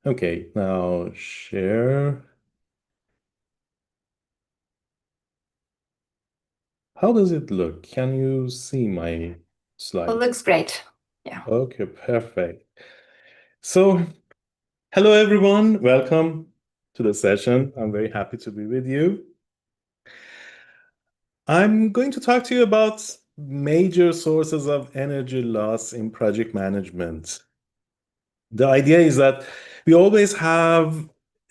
Okay, now share. How does it look? Can you see my It slide? looks great. Yeah. Okay, perfect. So, hello everyone. Welcome to the session. I'm very happy to be with you. I'm going to talk to you about major sources of energy loss in project management. The idea is that we always have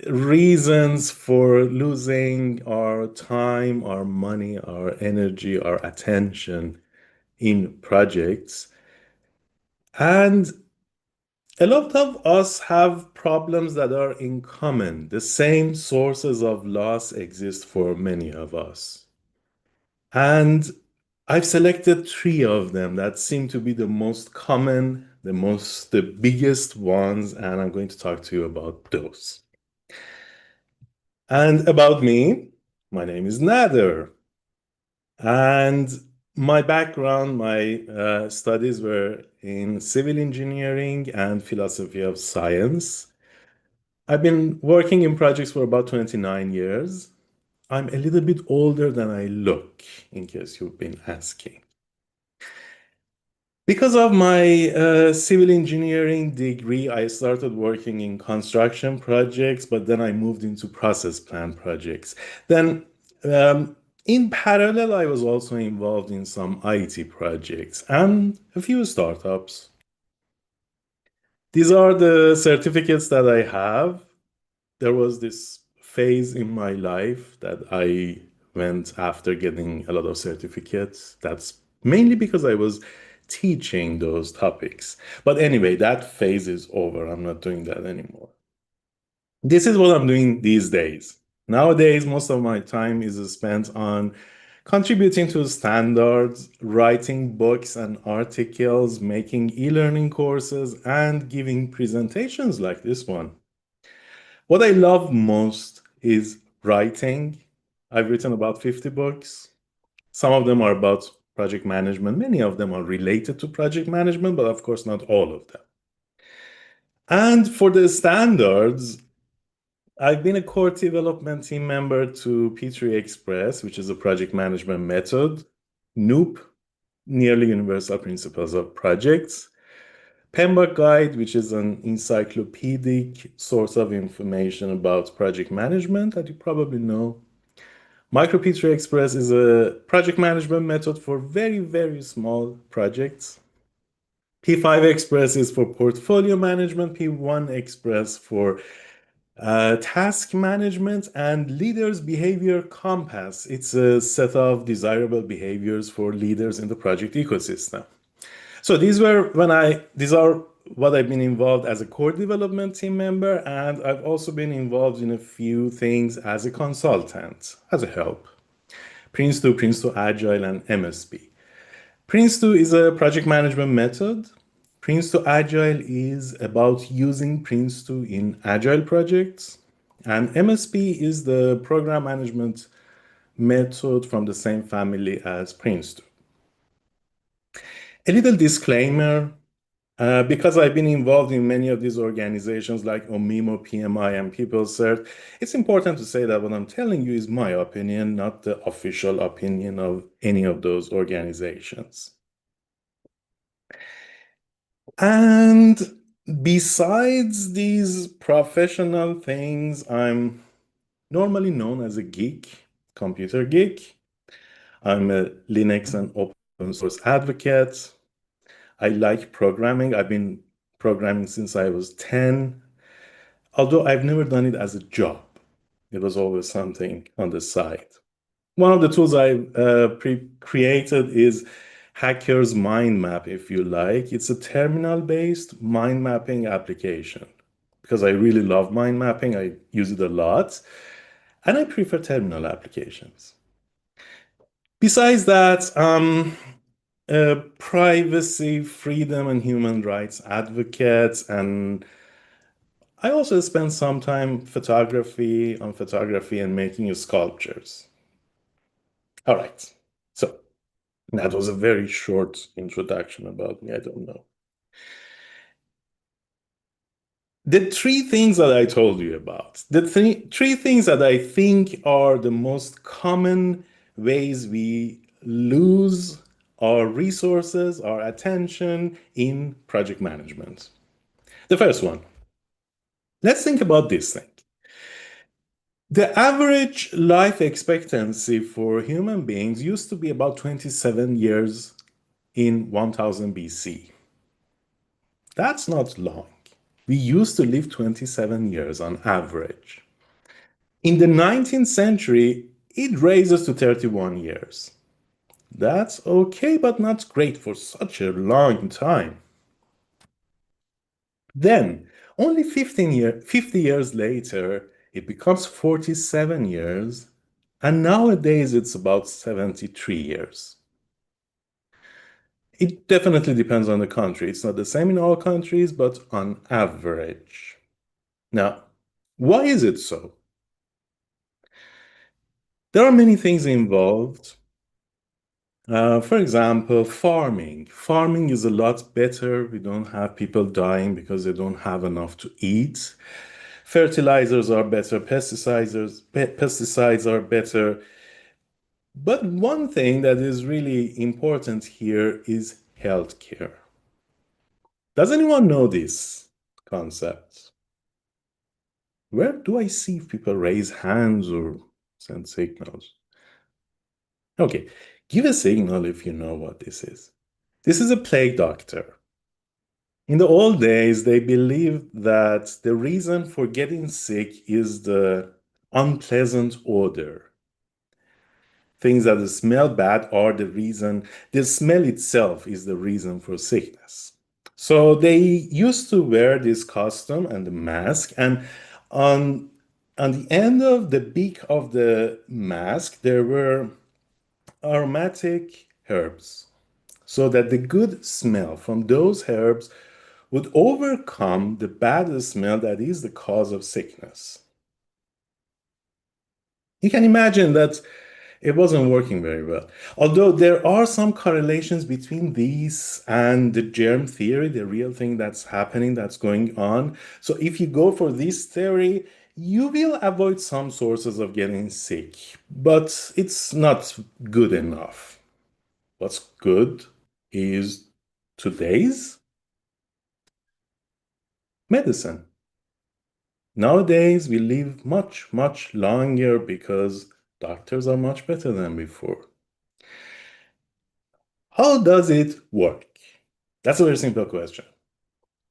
reasons for losing our time, our money, our energy, our attention in projects. And a lot of us have problems that are in common. The same sources of loss exist for many of us. And I've selected three of them that seem to be the most common, the biggest ones, and I'm going to talk to you about those. And about me, my name is Nader. And my background, my studies were in civil engineering and philosophy of science. I've been working in projects for about 29 years. I'm a little bit older than I look, in case you've been asking. Because of my civil engineering degree, I started working in construction projects, but then I moved into process plant projects. Then, in parallel, I was also involved in some IT projects and a few startups. These are the certificates that I have. There was this phase in my life that I went after getting a lot of certificates. That's mainly because I was teaching those topics. But anyway, that phase is over. I'm not doing that anymore. This is what I'm doing these days. Nowadays, most of my time is spent on contributing to standards, writing books and articles, making e-learning courses, and giving presentations like this one. What I love most is writing. I've written about 50 books. Some of them are about project management. Many of them are related to project management, but of course, not all of them. And for the standards, I've been a core development team member to P3 Express, which is a project management method, NOOP, Nearly Universal Principles of Projects, PMBOK Guide, which is an encyclopedic source of information about project management that you probably know. MicroP3 Express is a project management method for very, very small projects. P5 Express is for portfolio management, P1 Express for task management, and Leaders Behavior Compass. It's a set of desirable behaviors for leaders in the project ecosystem. So these are what I've been involved as a core development team member, and I've also been involved in a few things as a consultant, as a help. Prince2, Prince2 Agile, and MSP. Prince2 is a project management method. Prince2 Agile is about using Prince2 in Agile projects. And MSP is the program management method from the same family as Prince2. A little disclaimer, because I've been involved in many of these organizations like OMIMO, PMI, and PeopleCert, it's important to say that what I'm telling you is my opinion, not the official opinion of any of those organizations. And besides these professional things, I'm normally known as a geek, computer geek. I'm a Linux and open source advocate. I like programming. I've been programming since I was 10, although I've never done it as a job. It was always something on the side. One of the tools I created is Hacker's Mind Map, if you like. It's a terminal-based mind mapping application. Because I really love mind mapping, I use it a lot, and I prefer terminal applications. Besides that, privacy, freedom, and human rights advocate, and I also spend some time on photography and making sculptures. All right. So that was a very short introduction about me. I don't know. The three things that I told you about, the three things that I think are the most common ways we lose our resources, our attention in project management. The first one, let's think about this thing. The average life expectancy for human beings used to be about 27 years in 1000 BC. That's not long. We used to live 27 years on average. In the 19th century, it raises to 31 years. That's okay, but not great for such a long time. Then, only 50 years later, it becomes 47 years, and nowadays it's about 73 years. It definitely depends on the country. It's not the same in all countries, but on average. Now, why is it so? There are many things involved. For example, farming. Farming is a lot better. We don't have people dying because they don't have enough to eat. Fertilizers are better, pesticides are better. But one thing that is really important here is healthcare. Does anyone know this concept? Where do I see if people raise hands or send signals? Okay, give a signal if you know what this is. This is a plague doctor. In the old days, they believed that the reason for getting sick is the unpleasant odor. Things that smell bad are the reason, the smell itself is the reason for sickness. So they used to wear this costume and the mask, and on, on the end of the beak of the mask, there were aromatic herbs, so that the good smell from those herbs would overcome the bad smell that is the cause of sickness. You can imagine that it wasn't working very well. Although there are some correlations between these and the germ theory, the real thing that's happening, that's going on. So if you go for this theory, you will avoid some sources of getting sick, but it's not good enough. What's good is today's medicine. Nowadays, we live much, much longer because doctors are much better than before. How does it work? That's a very simple question.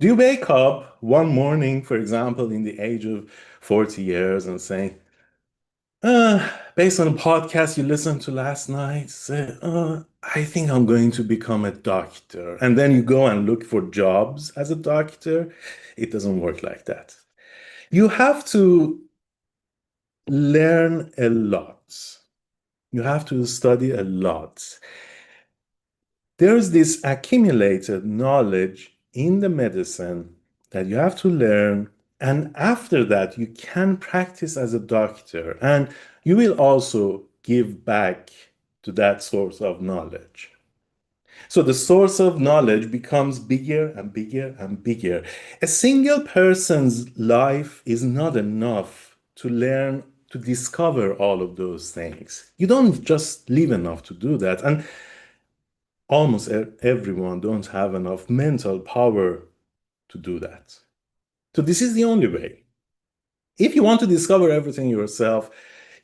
Do you wake up one morning, for example, in the age of 40 years and say, based on a podcast you listened to last night, say, I think I'm going to become a doctor. And then you go and look for jobs as a doctor. It doesn't work like that. You have to learn a lot. You have to study a lot. There's this accumulated knowledge in the medicine that you have to learn. And after that, you can practice as a doctor. And you will also give back to that source of knowledge. So the source of knowledge becomes bigger and bigger and bigger. A single person's life is not enough to learn, to discover all of those things. You don't just live enough to do that. And almost everyone don't have enough mental power to do that. So this is the only way. If you want to discover everything yourself,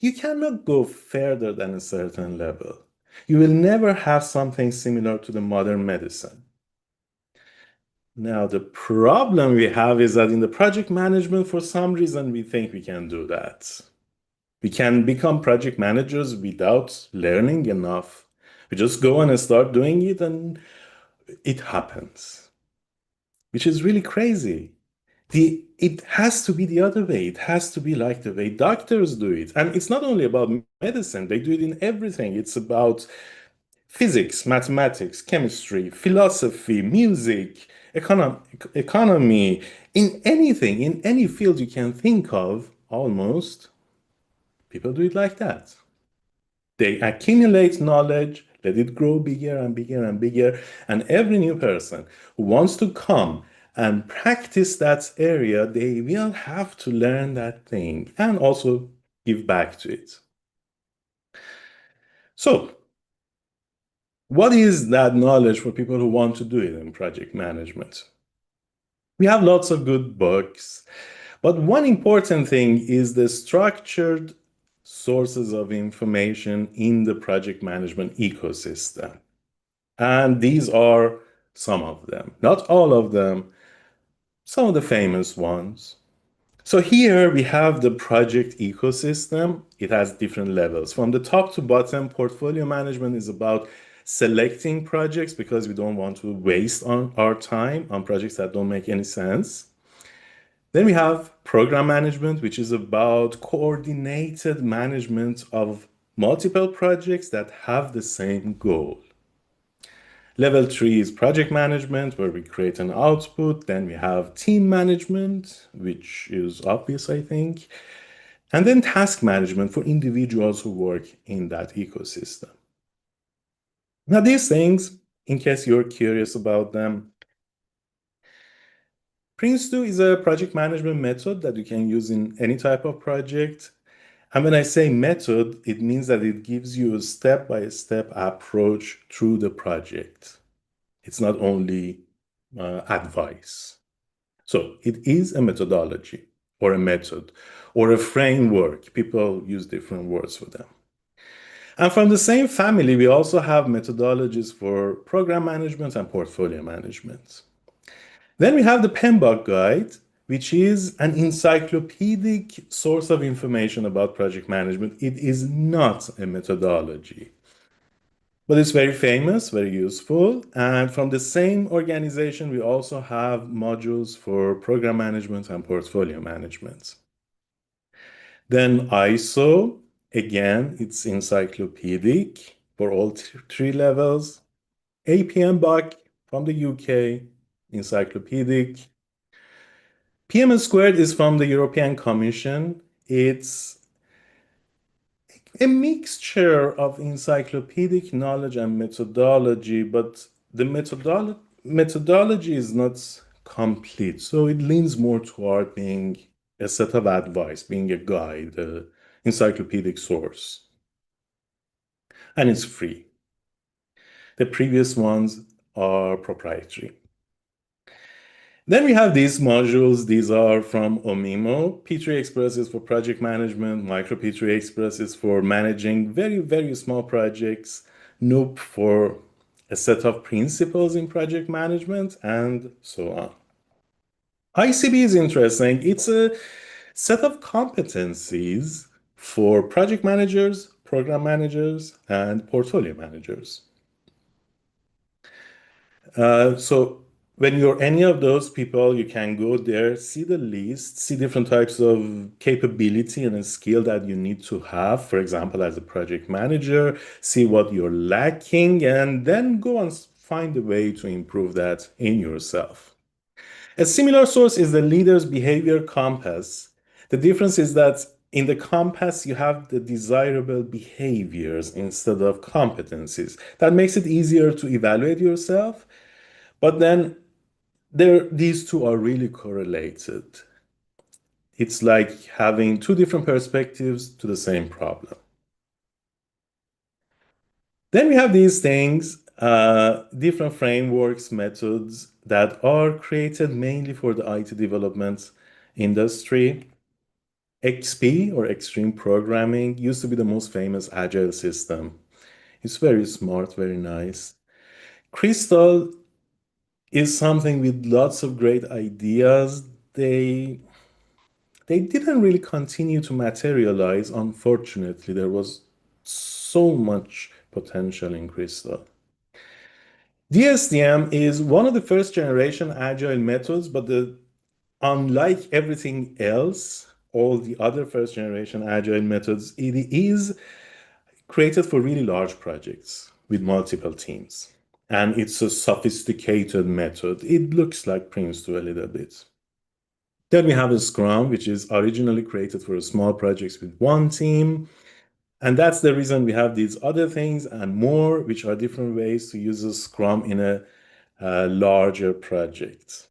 you cannot go further than a certain level. You will never have something similar to the modern medicine. Now, the problem we have is that in the project management, for some reason, we think we can do that. We can become project managers without learning enough. We just go and start doing it, and it happens, which is really crazy. It has to be the other way. It has to be like the way doctors do it. And it's not only about medicine, they do it in everything. It's about physics, mathematics, chemistry, philosophy, music, economy, in anything, in any field you can think of, almost, people do it like that. They accumulate knowledge, let it grow bigger and bigger and bigger, and every new person who wants to come and practice that area, they will have to learn that thing and also give back to it. So, what is that knowledge for people who want to do it in project management? We have lots of good books, but one important thing is the structured sources of information in the project management ecosystem. And these are some of them, not all of them, some of the famous ones. So here we have the project ecosystem. It has different levels. From the top to bottom, portfolio management is about selecting projects because we don't want to waste on our time on projects that don't make any sense. Then we have program management, which is about coordinated management of multiple projects that have the same goal. Level three is project management, where we create an output. Then we have team management, which is obvious, I think. And then task management for individuals who work in that ecosystem. Now, these things, in case you're curious about them, Prince2 is a project management method that you can use in any type of project. And when I say method, it means that it gives you a step-by-step approach through the project. It's not only advice. So it is a methodology or a method or a framework. People use different words for them. And from the same family, we also have methodologies for program management and portfolio management. Then we have the PMBOK guide, which is an encyclopedic source of information about project management. It is not a methodology, but it's very famous, very useful. And from the same organization, we also have modules for program management and portfolio management. Then ISO, again, it's encyclopedic for all three levels. APM from the UK, encyclopedic. PM squared is from the European Commission. It's a mixture of encyclopedic knowledge and methodology, but the methodology is not complete. So it leans more toward being a set of advice, being a guide, an encyclopedic source. And it's free. The previous ones are proprietary. Then we have these modules. These are from Omimo. P3 Express is for project management. Micro P3 Express is for managing very, very small projects. Noop for a set of principles in project management, and so on. ICB is interesting. It's a set of competencies for project managers, program managers, and portfolio managers. So when you're any of those people, you can go there, see the list, see different types of capability and a skill that you need to have, for example, as a project manager, see what you're lacking, and then go and find a way to improve that in yourself. A similar source is the leader's behavior compass. The difference is that in the compass, you have the desirable behaviors instead of competencies. That makes it easier to evaluate yourself. But then these two are really correlated. It's like having two different perspectives to the same problem. Then we have these things, different frameworks, methods that are created mainly for the IT development industry. XP or Extreme Programming used to be the most famous agile system. It's very smart, very nice. Crystal is something with lots of great ideas. They didn't really continue to materialize, unfortunately. There was so much potential in Crystal. DSDM is one of the first generation agile methods, but unlike everything else, all the other first generation agile methods, it is created for really large projects with multiple teams. And it's a sophisticated method. It looks like Prince2 a little bit. Then we have a Scrum, which is originally created for small projects with one team. And that's the reason we have these other things and more, which are different ways to use a Scrum in a larger project.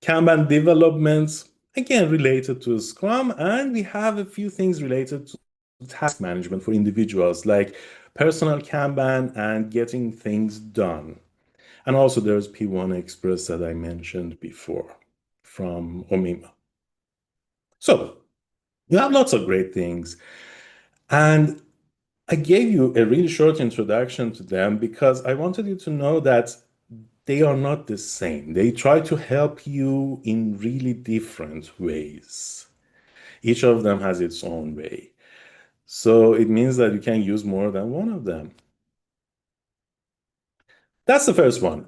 Kanban developments, again, related to Scrum. And we have a few things related to task management for individuals, like personal Kanban and getting things done. And also there's P1 Express that I mentioned before from Omima. So you have lots of great things. And I gave you a really short introduction to them because I wanted you to know that they are not the same. They try to help you in really different ways. Each of them has its own way. So it means that you can use more than one of them. That's the first one.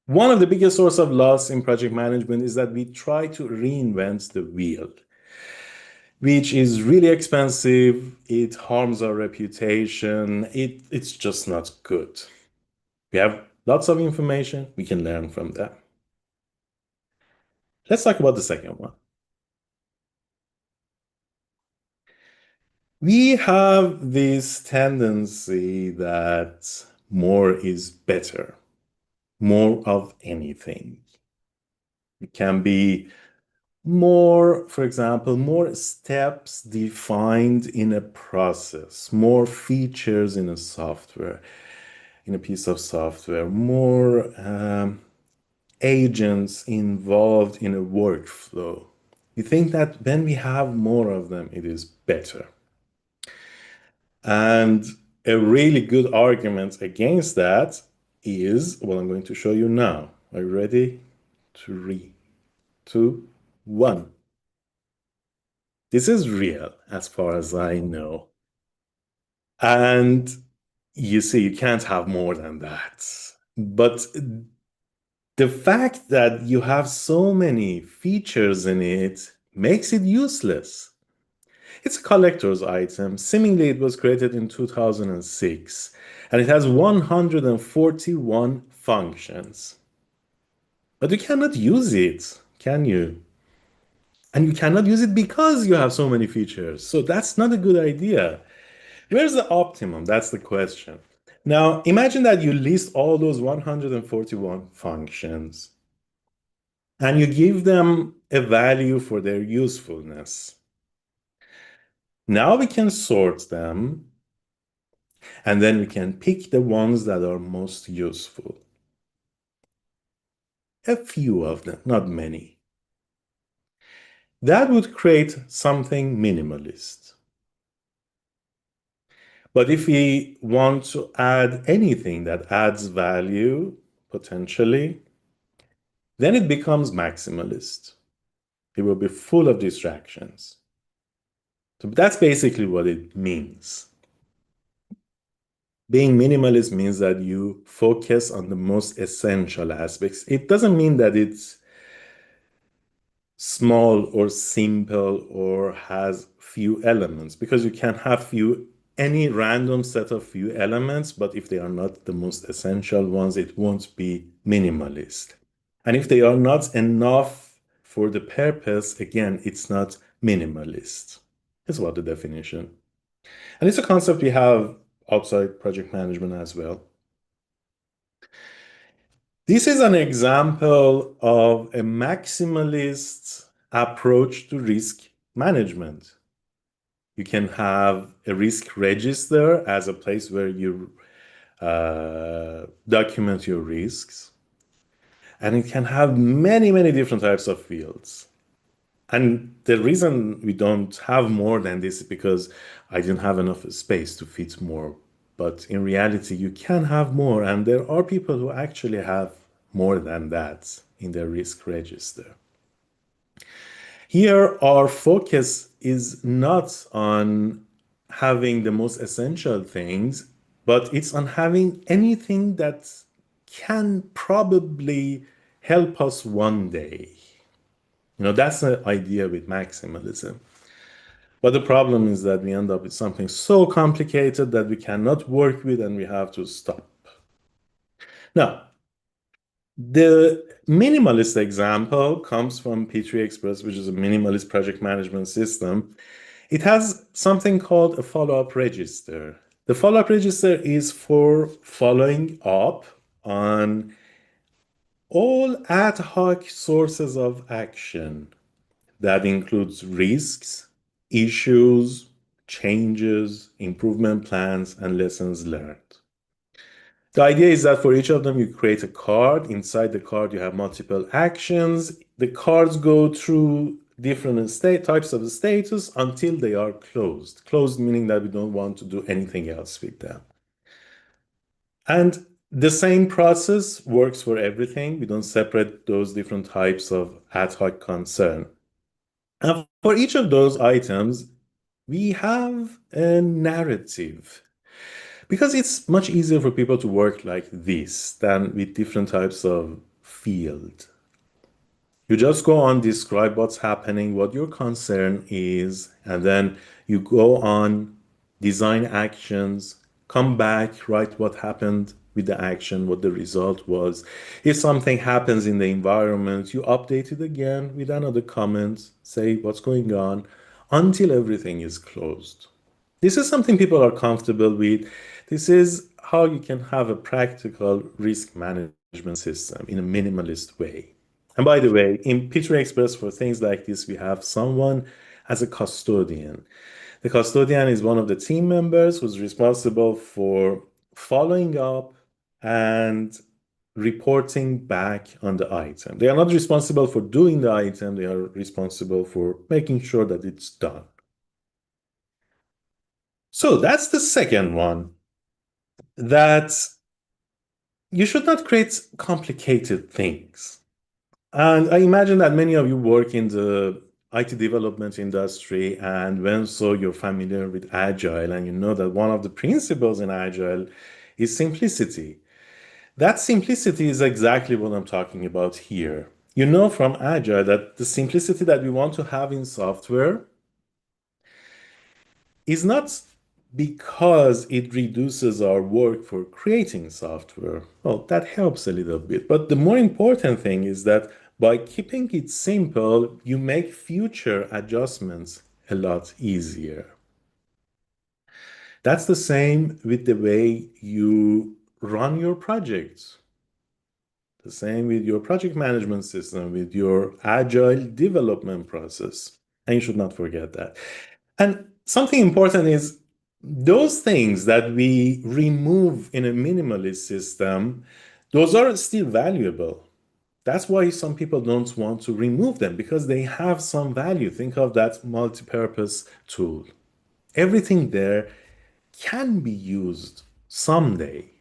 One of the biggest source of loss in project management is that we try to reinvent the wheel, which is really expensive. It harms our reputation. It's just not good. We have lots of information. We can learn from that. Let's talk about the second one. We have this tendency that more is better, more of anything. It can be more, for example, more steps defined in a process, more features in a software, in a piece of software, more agents involved in a workflow. We think that when we have more of them, it is better. And a really good argument against that is what I'm going to show you now. Are you ready? Three, two, one. This is real as far as I know. And you see, you can't have more than that. But the fact that you have so many features in it makes it useless. It's a collector's item. Seemingly, it was created in 2006, and it has 141 functions. But you cannot use it, can you? And you cannot use it because you have so many features. So that's not a good idea. Where's the optimum? That's the question. Now, imagine that you list all those 141 functions and you give them a value for their usefulness. Now we can sort them and then we can pick the ones that are most useful. A few of them, not many. That would create something minimalist. But if we want to add anything that adds value, potentially, then it becomes maximalist. It will be full of distractions. So that's basically what it means. Being minimalist means that you focus on the most essential aspects. It doesn't mean that it's small or simple or has few elements because you can have few any random set of few elements, but if they are not the most essential ones, it won't be minimalist. And if they are not enough for the purpose, again, it's not minimalist. Is what the definition. And it's a concept we have outside project management as well. This is an example of a maximalist approach to risk management. You can have a risk register as a place where you document your risks, and it can have many, many different types of fields. And the reason we don't have more than this is because I didn't have enough space to fit more. But in reality, you can have more, and there are people who actually have more than that in their risk register. Here, our focus is not on having the most essential things, but it's on having anything that can probably help us one day. That's the idea with maximalism. But the problem is that we end up with something so complicated that we cannot work with and we have to stop. Now, the minimalist example comes from P3 Express, which is a minimalist project management system. It has something called a follow-up register. The follow-up register is for following up on All ad hoc sources of action that includes risks, issues, changes, improvement plans, and lessons learned. The idea is that for each of them, you create a card. Inside the card, you have multiple actions. The cards go through different types of status until they are closed. Closed meaning that we don't want to do anything else with them. And the same process works for everything. We don't separate those different types of ad hoc concern. And for each of those items, we have a narrative because it's much easier for people to work like this than with different types of field. You just go on, describe what's happening, what your concern is, and then you go on, design actions, come back, write what happened with the action, what the result was. If something happens in the environment, you update it again with another comment, say what's going on until everything is closed. This is something people are comfortable with. This is how you can have a practical risk management system in a minimalist way. And by the way, in Picture Express for things like this, we have someone as a custodian. The custodian is one of the team members who's responsible for following up and reporting back on the item. They are not responsible for doing the item, they are responsible for making sure that it's done. So that's the second one, that you should not create complicated things. And I imagine that many of you work in the IT development industry, and when so you're familiar with Agile, and you know that one of the principles in Agile is simplicity. That simplicity is exactly what I'm talking about here. You know from Agile that the simplicity that we want to have in software is not because it reduces our work for creating software. Well, that helps a little bit. But the more important thing is that by keeping it simple, you make future adjustments a lot easier. That's the same with the way you run your projects. The same with your project management system, with your agile development process. And you should not forget that. And something important is those things that we remove in a minimalist system, those are still valuable. That's why some people don't want to remove them because they have some value. Think of that multi-purpose tool. Everything there can be used someday,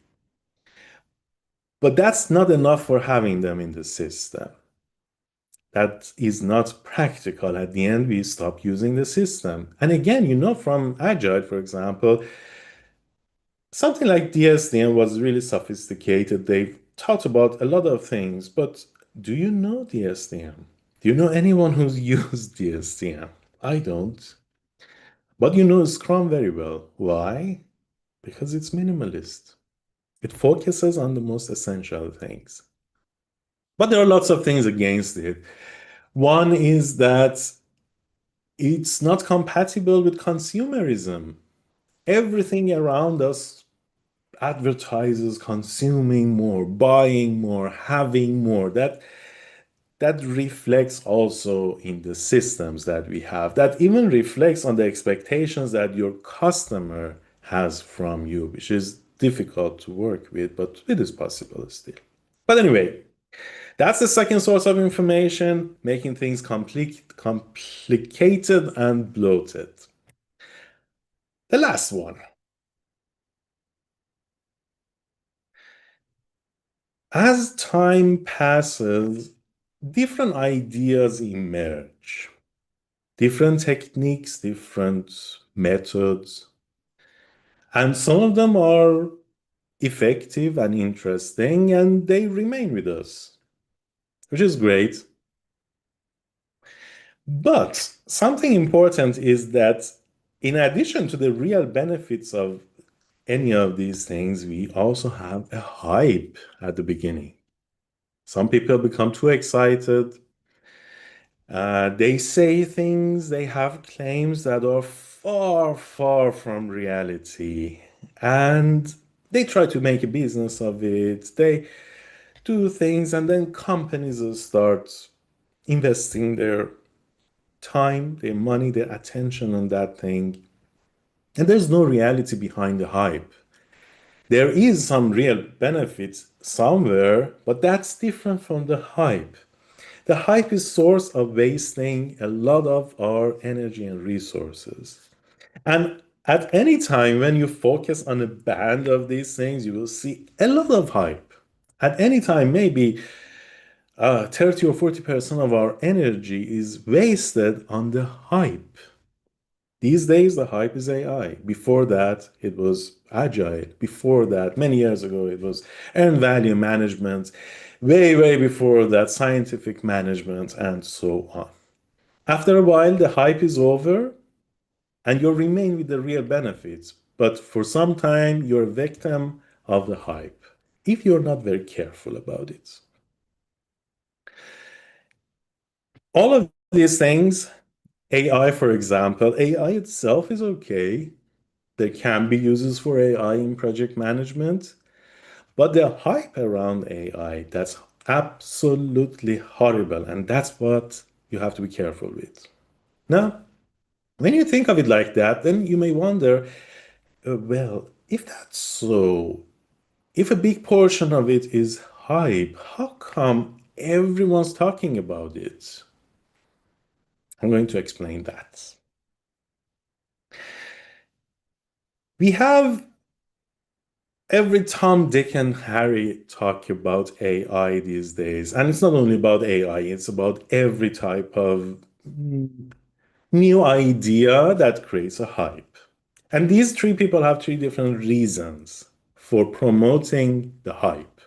but that's not enough for having them in the system. That is not practical. At the end, we stop using the system. And again, you know, from Agile, for example, something like DSDM was really sophisticated. They taught about a lot of things, but do you know DSDM? Do you know anyone who's used DSDM? I don't. But you know Scrum very well. Why? Because it's minimalist. It focuses on the most essential things. But there are lots of things against it. One is that it's not compatible with consumerism. Everything around us advertises consuming more, buying more, having more. That reflects also in the systems that we have. That even reflects on the expectations that your customer has from you, which is difficult to work with, but it is possible still. But anyway, that's the second source of information, making things complicated and bloated. The last one. As time passes, different ideas emerge, different techniques, different methods, and some of them are effective and interesting, and they remain with us, which is great. But something important is that in addition to the real benefits of any of these things, we also have a hype at the beginning. Some people become too excited. They say things, they have claims that are far, far from reality. And they try to make a business of it. do things, and then companies will start investing their time, their money, their attention on that thing. And there's no reality behind the hype. There is some real benefits somewhere, but that's different from the hype. The hype is source of wasting a lot of our energy and resources. And at any time when you focus on a band of these things, you will see a lot of hype. At any time, maybe 30 or 40% of our energy is wasted on the hype. These days, the hype is AI. Before that, it was agile. Before that, many years ago, it was earned value management. Way, way before that, scientific management, and so on. After a while, the hype is over and you'll remain with the real benefits. But for some time, you're a victim of the hype if you're not very careful about it. All of these things, AI, for example, AI itself is okay. There can be uses for AI in project management, but the hype around AI, that's absolutely horrible. And that's what you have to be careful with. Now, when you think of it like that, then you may wonder, well, if that's so, if a big portion of it is hype, how come everyone's talking about it? I'm going to explain that. We have every Tom, Dick, and Harry talk about AI these days. And it's not only about AI, it's about every type of new idea that creates a hype. And these three people have three different reasons for promoting the hype.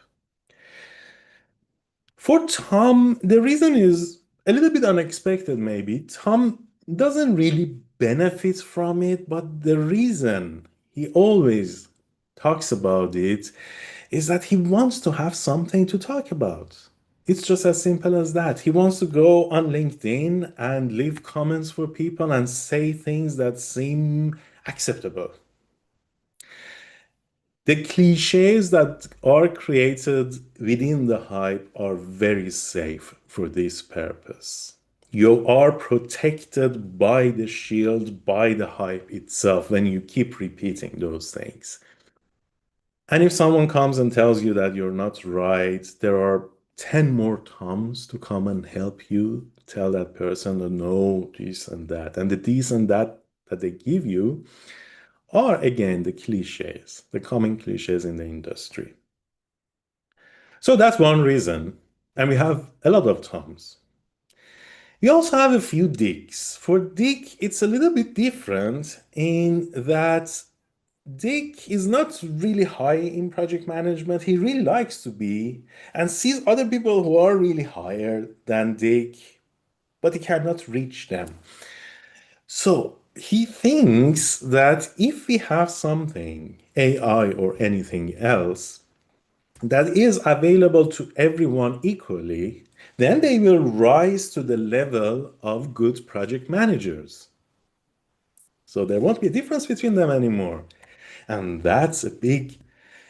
For Tom, the reason is a little bit unexpected, maybe. Tom doesn't really benefit from it, but the reason he always talks about it is that he wants to have something to talk about. It's just as simple as that. He wants to go on LinkedIn and leave comments for people and say things that seem acceptable. The cliches that are created within the hype are very safe for this purpose. You are protected by the shield, by the hype itself when you keep repeating those things. And if someone comes and tells you that you're not right, there are 10 more Toms to come and help you tell that person to no, this and that. And the this and that they give you are again the cliches, the common cliches in the industry. So that's one reason. And we have a lot of Toms. We also have a few Dicks. For Dick, it's a little bit different in that Dick is not really high in project management. He really likes to be and sees other people who are really higher than Dick, but he cannot reach them. So he thinks that if we have something, AI or anything else, that is available to everyone equally, then they will rise to the level of good project managers. So there won't be a difference between them anymore. And that's a big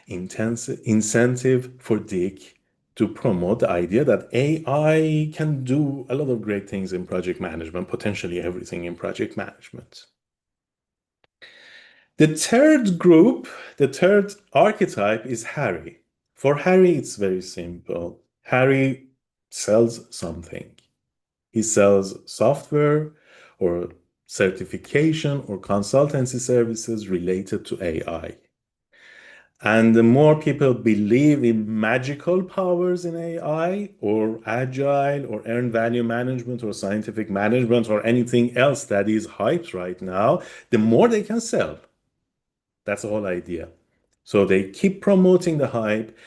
intense incentive for Dick to promote the idea that AI can do a lot of great things in project management, potentially everything in project management. The third group, the third archetype is Harry. For Harry, it's very simple. Harry sells something. He sells software or certification or consultancy services related to AI. And the more people believe in magical powers in AI or agile or earned value management or scientific management or anything else that is hyped right now, the more they can sell. That's the whole idea. So they keep promoting the hype.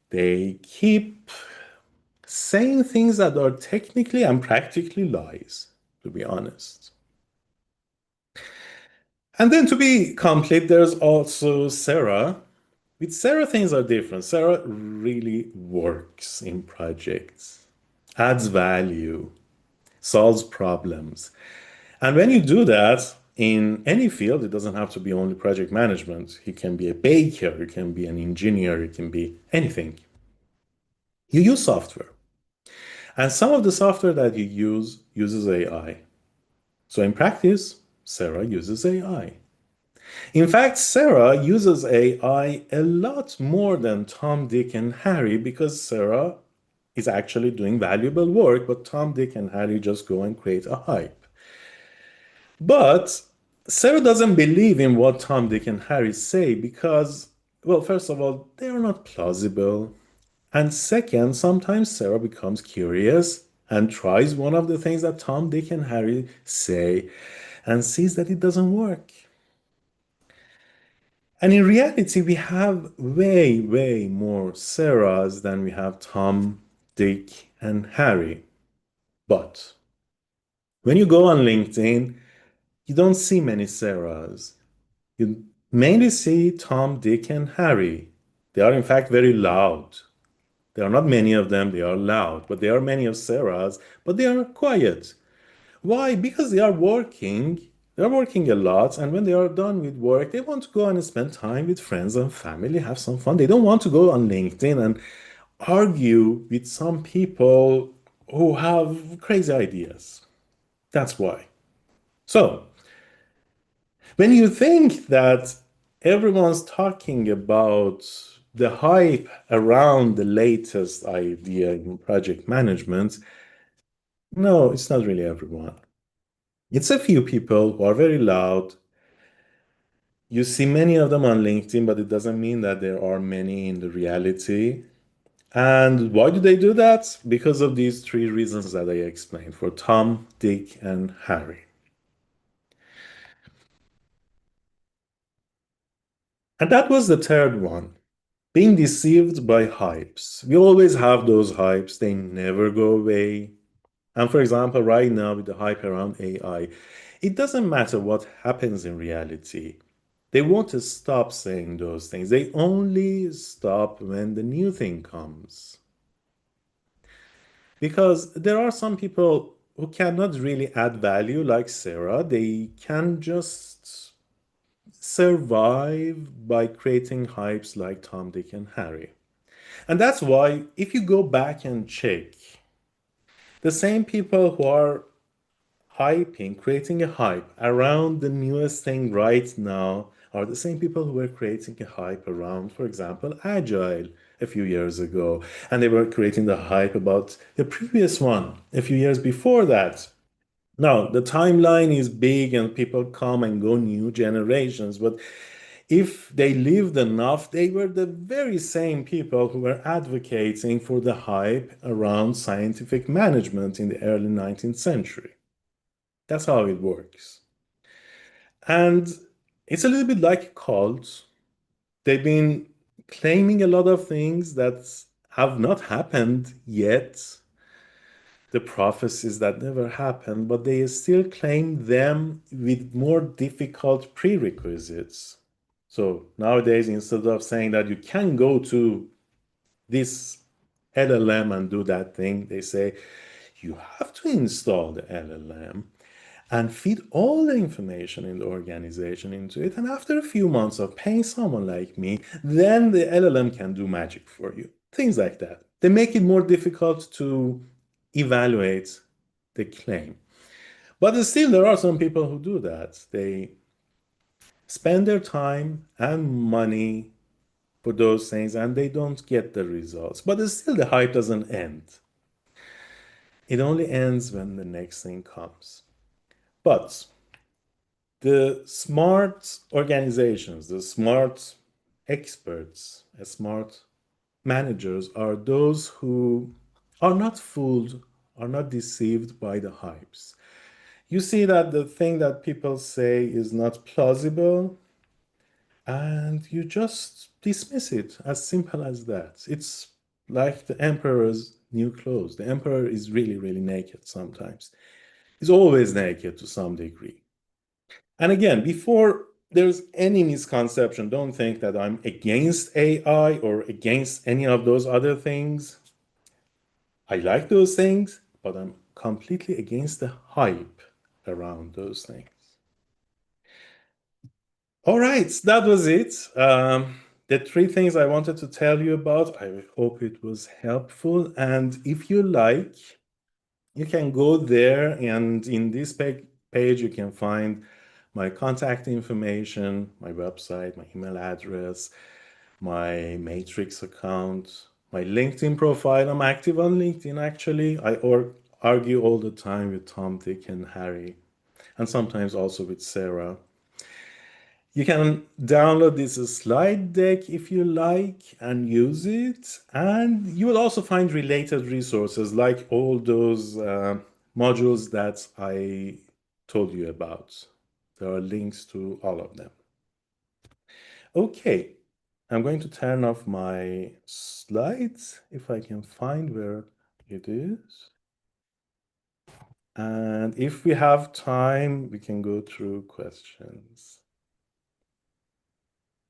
They keep saying things that are technically and practically lies, to be honest. And then to be complete, there's also Sarah. With Sarah, things are different. Sarah really works in projects, adds value, solves problems. And when you do that in any field, it doesn't have to be only project management. It can be a baker, it can be an engineer, it can be anything. You use software, and some of the software that you use uses AI. So in practice, Sarah uses AI. In fact, Sarah uses AI a lot more than Tom, Dick, and Harry because Sarah is actually doing valuable work, but Tom, Dick, and Harry just go and create a hype. But Sarah doesn't believe in what Tom, Dick, and Harry say because, well, first of all, they are not plausible. And second, sometimes Sarah becomes curious and tries one of the things that Tom, Dick, and Harry say and sees that it doesn't work. And in reality, we have way, way more Sarahs than we have Tom, Dick, and Harry. But when you go on LinkedIn, you don't see many Sarahs. You mainly see Tom, Dick, and Harry. They are, in fact, very loud. There are not many of them, they are loud, but there are many of Sarahs, but they are quiet. Why? Because they are working. They're working a lot, and when they are done with work, they want to go and spend time with friends and family, have some fun. They don't want to go on LinkedIn and argue with some people who have crazy ideas. That's why. So, when you think that everyone's talking about the hype around the latest idea in project management, no, it's not really everyone. It's a few people who are very loud. You see many of them on LinkedIn, but it doesn't mean that there are many in the reality. And why do they do that? Because of these three reasons that I explained for Tom, Dick, and Harry. And that was the third one, being deceived by hypes. We always have those hypes, they never go away. And for example, right now with the hype around AI, it doesn't matter what happens in reality. They want to stop saying those things. They only stop when the new thing comes. Because there are some people who cannot really add value, like Sarah. They can just survive by creating hypes like Tom, Dick, and Harry. And that's why, if you go back and check, the same people who are hyping, creating a hype around the newest thing right now are the same people who were creating a hype around, for example, Agile a few years ago. And they were creating the hype about the previous one a few years before that. Now, the timeline is big and people come and go, new generations, but if they lived enough, they were the very same people who were advocating for the hype around scientific management in the early 19th century. That's how it works. And it's a little bit like a cult. They've been claiming a lot of things that have not happened yet, the prophecies that never happened, but they still claim them with more difficult prerequisites. So nowadays, instead of saying that you can go to this LLM and do that thing, they say you have to install the LLM and feed all the information in the organization into it. And after a few months of paying someone like me, then the LLM can do magic for you. Things like that. They make it more difficult to evaluate the claim. But still, there are some people who do that. They spend their time and money for those things and they don't get the results. But still, the hype doesn't end. It only ends when the next thing comes. But the smart organizations, the smart experts, smart managers are those who are not fooled, are not deceived by the hypes. You see that the thing that people say is not plausible, and you just dismiss it as simple as that. It's like the emperor's new clothes. The emperor is really, really naked sometimes. He's always naked to some degree. And again, before there's any misconception, don't think that I'm against AI or against any of those other things. I like those things, but I'm completely against the hype around those things. All right, that was it. the three things I wanted to tell you about. I hope it was helpful. And if you like, you can go there, and in this page, you can find my contact information, my website, my email address, my Matrix account, my LinkedIn profile. I'm active on LinkedIn actually. I argue all the time with Tom, Dick, and Harry, and sometimes also with Sarah. You can download this slide deck if you like and use it. And you will also find related resources like all those modules that I told you about. There are links to all of them. Okay, I'm going to turn off my slides if I can find where it is. And if we have time, we can go through questions.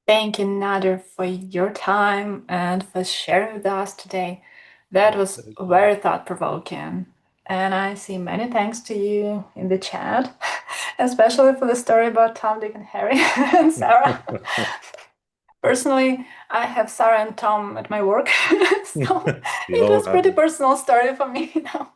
Thank you, Nader, for your time and for sharing with us today. That was very thought-provoking. And I see many thanks to you in the chat, especially for the story about Tom, Dick, and Harry and Sarah. Personally, I have Sarah and Tom at my work, so We it all was have pretty personal story for me now.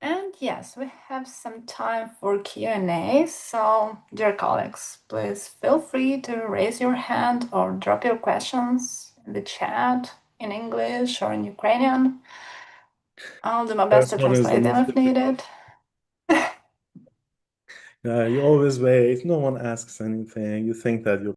And yes, we have some time for Q&A. So, dear colleagues, please feel free to raise your hand or drop your questions in the chat in English or in Ukrainian. I'll do my best First to one is the translate them most if difficult. needed. Yeah, you always wait. No one asks anything. You think that you're